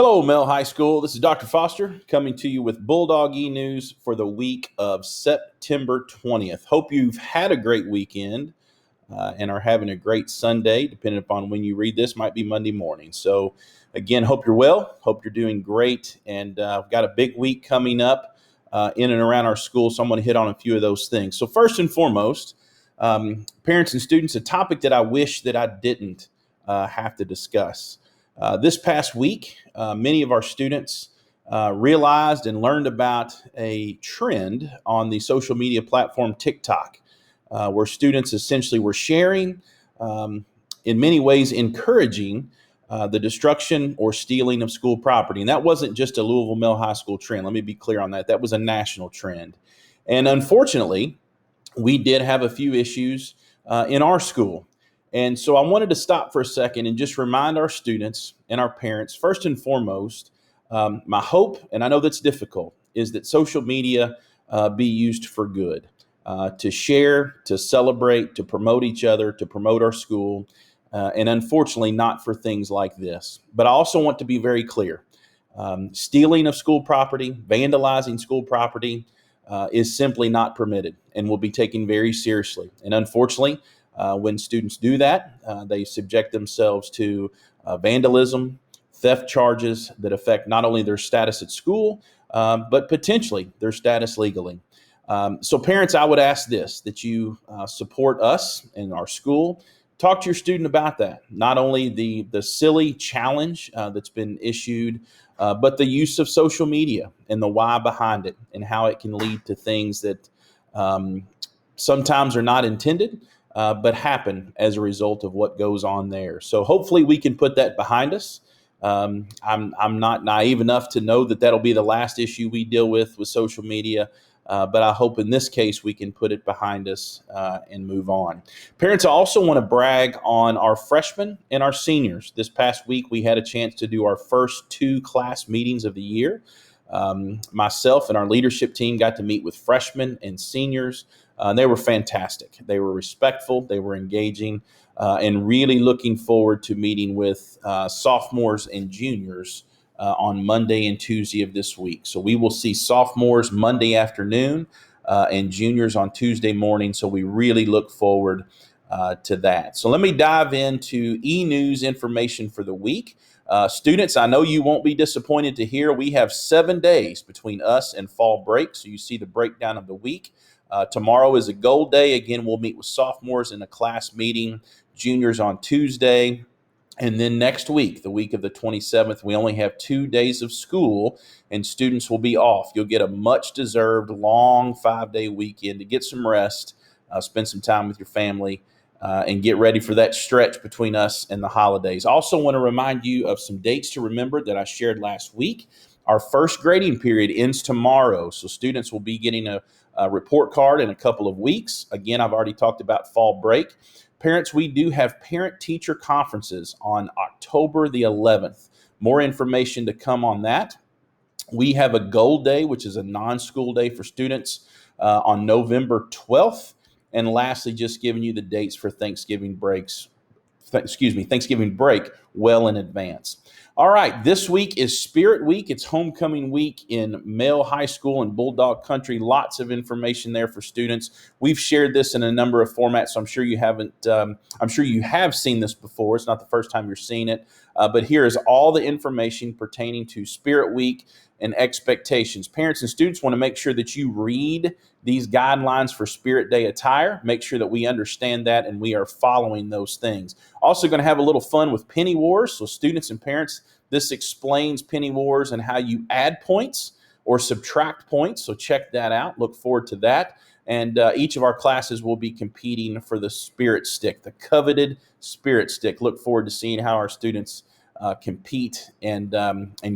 Hello, Mel High School. This is Dr. Foster coming to you with Bulldog eNews for the week of September 20th. Hope you've had a great weekend and are having a great Sunday, depending upon when you read this, might be Monday morning. So, again, hope you're well. Hope you're doing great. And I've got a big week coming up in and around our school, so I'm going to hit on a few of those things. So, first and foremost, parents and students, a topic that I wish that I didn't have to discuss. This past week, many of our students realized and learned about a trend on the social media platform TikTok, where students essentially were sharing, in many ways, encouraging the destruction or stealing of school property. And that wasn't just a Louisville Male High School trend. Let me be clear on that. That was a national trend. And unfortunately, we did have a few issues in our school. And so I wanted to stop for a second and just remind our students and our parents, first and foremost, my hope, and I know that's difficult, is that social media be used for good, to share, to celebrate, to promote each other, to promote our school, and unfortunately not for things like this. But I also want to be very clear. Stealing of school property, vandalizing school property is simply not permitted and will be taken very seriously. And unfortunately, when students do that, they subject themselves to vandalism, theft charges that affect not only their status at school, but potentially their status legally. So parents, I would ask this, that you support us and our school. Talk to your student about that. Not only the silly challenge that's been issued, but the use of social media and the why behind it and how it can lead to things that sometimes are not intended, but happen as a result of what goes on there. So hopefully we can put that behind us. I'm not naive enough to know that that'll be the last issue we deal with social media, but I hope in this case we can put it behind us and move on. Parents, I also want to brag on our freshmen and our seniors. This past week we had a chance to do our first 2 class meetings of the year. Myself and our leadership team got to meet with freshmen and seniors. They were fantastic. They were respectful. They were engaging, and really looking forward to meeting with sophomores and juniors on Monday and Tuesday of this week. So we will see sophomores Monday afternoon and juniors on Tuesday morning. So we really look forward to that. So let me dive into eNews information for the week. Students, I know you won't be disappointed to hear we have 7 days between us and fall break. So you see the breakdown of the week. Tomorrow is a gold day. Again, we'll meet with sophomores in a class meeting, juniors on Tuesday. And then next week, the week of the 27th, we only have 2 days of school and students will be off. You'll get a much deserved long 5-day weekend to get some rest, spend some time with your family, and get ready for that stretch between us and the holidays. Also want to remind you of some dates to remember that I shared last week. Our first grading period ends tomorrow, so students will be getting a report card in a couple of weeks. Again, I've already talked about fall break. Parents, we do have parent-teacher conferences on October the 11th. More information to come on that. We have a gold day, which is a non-school day for students, on November 12th. And lastly, just giving you the dates for Thanksgiving break well in advance. All right, this week is Spirit Week. It's homecoming week in Male High School and Bulldog Country. Lots of information there for students. We've shared this in a number of formats, so I'm sure you haven't. I'm sure you have seen this before. It's not the first time you're seeing it, but here is all the information pertaining to Spirit Week and expectations. Parents and students want to make sure that you read these guidelines for Spirit Day attire. Make sure that we understand that and we are following those things. Also going to have a little fun with Penny Wars. So students and parents, this explains Penny Wars and how you add points or subtract points. So check that out. Look forward to that. And each of our classes will be competing for the Spirit Stick, the coveted Spirit Stick. Look forward to seeing how our students compete and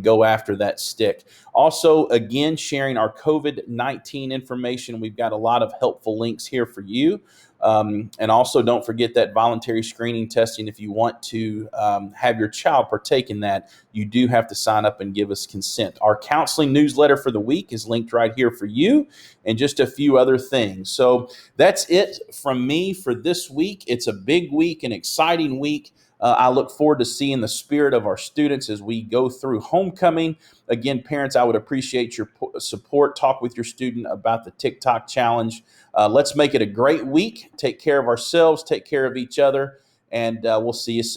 go after that stick. Also, again, sharing our COVID-19 information. We've got a lot of helpful links here for you. And also, don't forget that voluntary screening testing. If you want to have your child partake in that, you do have to sign up and give us consent. Our counseling newsletter for the week is linked right here for you, and just a few other things. So that's it from me for this week. It's a big week, an exciting week. I look forward to seeing the spirit of our students as we go through homecoming. Again, parents, I would appreciate your support. Talk with your student about the TikTok challenge. Let's make it a great week. Take care of ourselves, take care of each other, and we'll see you soon.